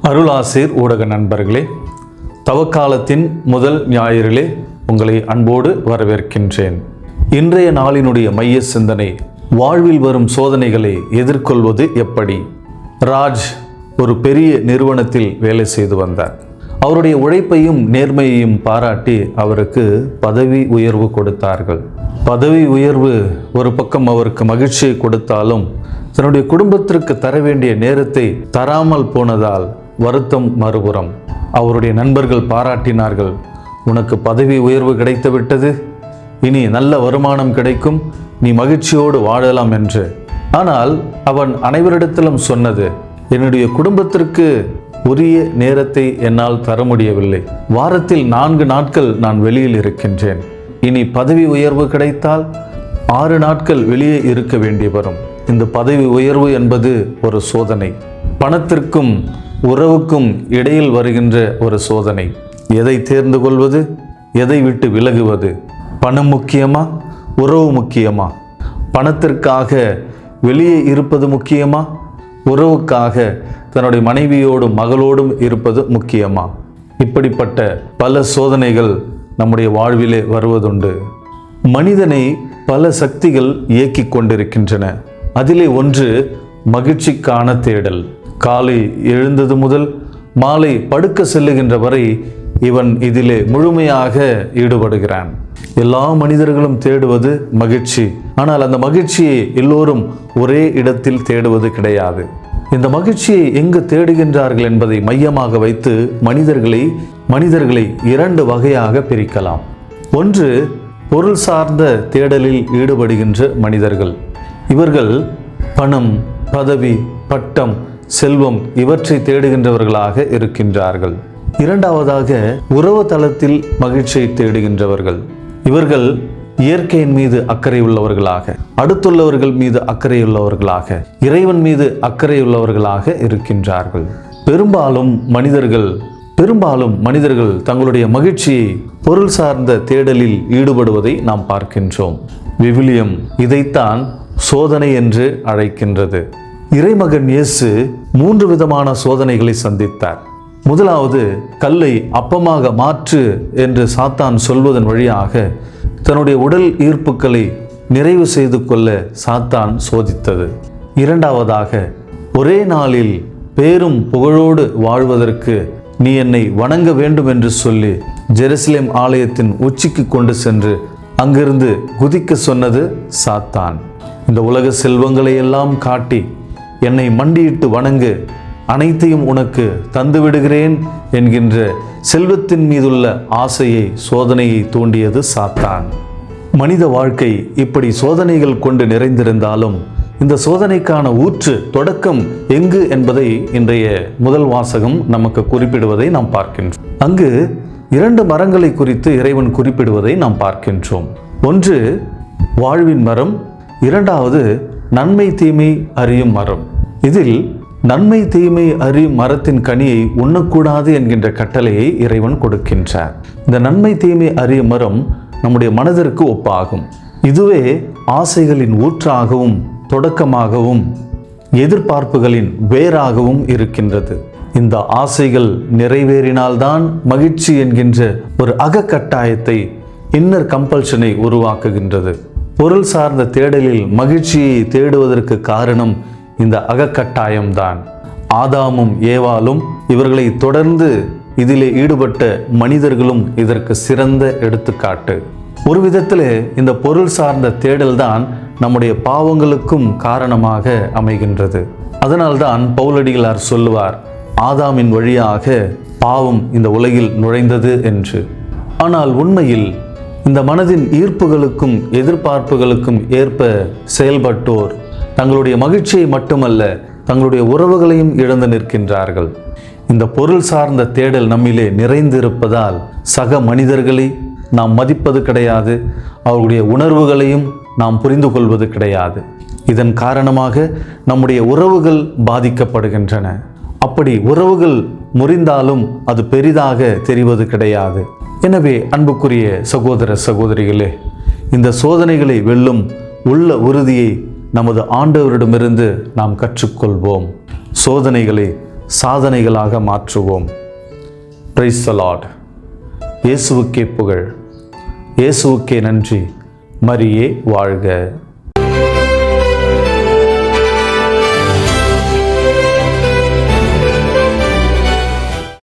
அருளாசீர் ஊடக நண்பர்களே, தவக்காலத்தின் முதல் ஞாயிறிலே உங்களை அன்போடு வரவேற்கின்றேன். இன்றைய நாளினுடைய மைய சிந்தனை, வாழ்வில் வரும் சோதனைகளை எதிர்கொள்வது எப்படி. ராஜ் ஒரு பெரிய நிறுவனத்தில் வேலை செய்து வந்தார். அவருடைய உழைப்பையும் நேர்மையையும் பாராட்டி அவருக்கு பதவி உயர்வு கொடுத்தார்கள். பதவி உயர்வு ஒரு பக்கம் அவருக்கு மகிழ்ச்சியை கொடுத்தாலும், தன்னுடைய குடும்பத்திற்கு தர வேண்டிய நேரத்தை தராமல் போனதால் வருத்தம் மறுபுறம். அவருடைய நண்பர்கள் பாராட்டினார்கள், உனக்கு பதவி உயர்வு கிடைத்து விட்டது, இனி நல்ல வருமானம் கிடைக்கும், நீ மகிழ்ச்சியோடு வாழலாம் என்று. ஆனால் அவன் அனைவரிடத்திலும் சொன்னது, என்னுடைய குடும்பத்திற்கு உரிய நேரத்தை என்னால் தர முடியவில்லை. வாரத்தில் 4 நாட்கள் நான் வெளியில் இருக்கின்றேன். இனி பதவி உயர்வு கிடைத்தால் 6 நாட்கள் வெளியே இருக்க வேண்டி வரும். இந்த பதவி உயர்வு என்பது ஒரு சோதனை. பணத்திற்கும் உறவுக்கும் இடையில் வருகின்ற ஒரு சோதனை. எதை தேர்ந்து கொள்வது, எதை விட்டு விலகுவது? பணம் முக்கியமா, உறவு முக்கியமா? பணத்திற்காக வெளியே இருப்பது முக்கியமா, உறவுக்காக தன்னுடைய மனைவியோடும் மகளோடும் இருப்பது முக்கியமா? இப்படிப்பட்ட பல சோதனைகள் நம்முடைய வாழ்விலே வருவதுண்டு. மனிதனை பல சக்திகள் இயக்கிக் கொண்டிருக்கின்றன. அதிலே ஒன்று மகிழ்ச்சிக்கான தேடல். காலை எழுந்தது முதல் மாலை படுக்க செல்லுகின்ற வரை இவன் இதிலே முழுமையாக ஈடுபடுகிறான். எல்லா மனிதர்களும் தேடுவது மகிழ்ச்சி. ஆனால் அந்த மகிழ்ச்சியை எல்லோரும் ஒரே இடத்தில் தேடுவது கிடையாது. இந்த மகிழ்ச்சியை எங்கு தேடுகின்றார்கள் என்பதை மையமாக வைத்து மனிதர்களை 2 வகையாக பிரிக்கலாம். ஒன்று, பொருள் சார்ந்த தேடலில் ஈடுபடுகின்ற மனிதர்கள். இவர்கள் பணம், பதவி, பட்டம், செல்வம் இவற்றை தேடுகின்றவர்களாக இருக்கின்றார்கள். இரண்டாவதாக, உறவு தளத்தில் மகிழ்ச்சியை தேடுகின்றவர்கள். இவர்கள் இயற்கையின் மீது அக்கறை உள்ளவர்களாக, அடுத்துள்ளவர்கள் மீது அக்கறை உள்ளவர்களாக, இறைவன் மீது அக்கறை உள்ளவர்களாக இருக்கின்றார்கள். பெரும்பாலும் மனிதர்கள் தங்களுடைய மகிழ்ச்சியை பொருள் சார்ந்த தேடலில் ஈடுபடுவதை நாம் பார்க்கின்றோம். விவிலியம் இதைத்தான் சோதனை என்று அழைக்கின்றது. இறைமகன் இயேசு 3 விதமான சோதனைகளை சந்தித்தார். முதலாவது, கல்லை அப்பமாக மாற்று என்று சாத்தான் சொல்வதன் வழியாக தன்னுடைய உடல் ஈர்ப்புகளை நிறைவு செய்து கொள்ள சாத்தான் சோதித்தது. இரண்டாவதாக, ஒரே நாளில் பேரும் புகழோடு வாழ்வதற்கு நீ என்னை வணங்க வேண்டும் என்று சொல்லி ஜெருசலேம் ஆலயத்தின் உச்சிக்கு கொண்டு சென்று அங்கிருந்து குதிக்க சொன்னது சாத்தான். இந்த உலக செல்வங்களை எல்லாம் காட்டி என்னை மண்டியிட்டு வணங்கு, அனைத்தையும் உனக்கு தந்து விடுகிறேன் என்கின்ற செல்வத்தின் மீதுள்ள ஆசையை, சோதனையை தூண்டியது சாத்தான். மனித வாழ்க்கை இப்படி சோதனைகள் கொண்டு நிறைந்திருந்தாலும், இந்த சோதனைக்கான தொடக்கம் எங்கு என்பதை இன்றைய முதல் வாசகம் நமக்கு குறிப்பிடுவதை நாம் பார்க்கின்றோம். அங்கு 2 மரங்களை குறித்து இறைவன் குறிப்பிடுவதை நாம் பார்க்கின்றோம். ஒன்று வாழ்வின் மரம், இரண்டாவது நன்மை தீமை அறியும் மரம். இதில் நன்மை தீமை அறியும் மரத்தின் கனியை உண்ணக்கூடாது என்கின்ற கட்டளையை இறைவன் கொடுக்கின்றார். இந்த நன்மை தீமை அறியும் மரம் நம்முடைய மனதிற்கு ஒப்பாகும். இதுவே ஆசைகளின் ஊற்றாகவும் தொடக்கமாகவும் எதிர்பார்ப்புகளின் வேராகவும் இருக்கின்றது. இந்த ஆசைகள் நிறைவேறினால்தான் மகிழ்ச்சி என்கின்ற ஒரு அகக்கட்டாயத்தை, இன்னர் கம்பல்ஷனை உருவாக்குகின்றது. பொருள் சார்ந்த தேடலில் மகிழ்ச்சியை தேடுவதற்கு காரணம் இந்த அகக்கட்டாயம்தான். ஆதாமும் ஏவாளும் இவர்களை தொடர்ந்து இதிலே ஈடுபட்ட மனிதர்களும் இதற்கு சிறந்த எடுத்துக்காட்டு. ஒரு விதத்திலே இந்த பொருள் சார்ந்த தேடல் தான் நம்முடைய பாவங்களுக்கும் காரணமாக அமைகின்றது. அதனால்தான் பவுலடிகளார் சொல்லுவார், ஆதாமின் வழியாக பாவம் இந்த உலகில் நுழைந்தது என்று. ஆனால் உண்மையில் இந்த மனதின் ஈர்ப்புகளுக்கும் எதிர்பார்ப்புகளுக்கும் ஏற்ப செயல்பட்டோர் தங்களுடைய மகிழ்ச்சியை மட்டுமல்ல, தங்களுடைய உறவுகளையும் இழந்து நிற்கின்றார்கள். இந்த பொருள் சார்ந்த தேடல் நம்மிலே நிறைந்திருப்பதால் சக மனிதர்களை நாம் மதிப்பது கிடையாது, அவர்களுடைய உணர்வுகளையும் நாம் புரிந்து கொள்வது கிடையாது. இதன் காரணமாக நம்முடைய உறவுகள் பாதிக்கப்படுகின்றன. அப்படி உறவுகள் முறிந்தாலும் அது பெரிதாக தெரிவது கிடையாது. எனவே அன்புக்குரிய சகோதர சகோதரிகளே, இந்த சோதனைகளை வெல்லும் உள்ள உறுதியை நமது ஆண்டவரிடமிருந்து நாம் கற்றுக்கொள்வோம். சோதனைகளை சாதனைகளாக மாற்றுவோம். Praise the Lord. இயேசுவுக்கே புகழ், இயேசுவுக்கே நன்றி. மரியே வாழ்க.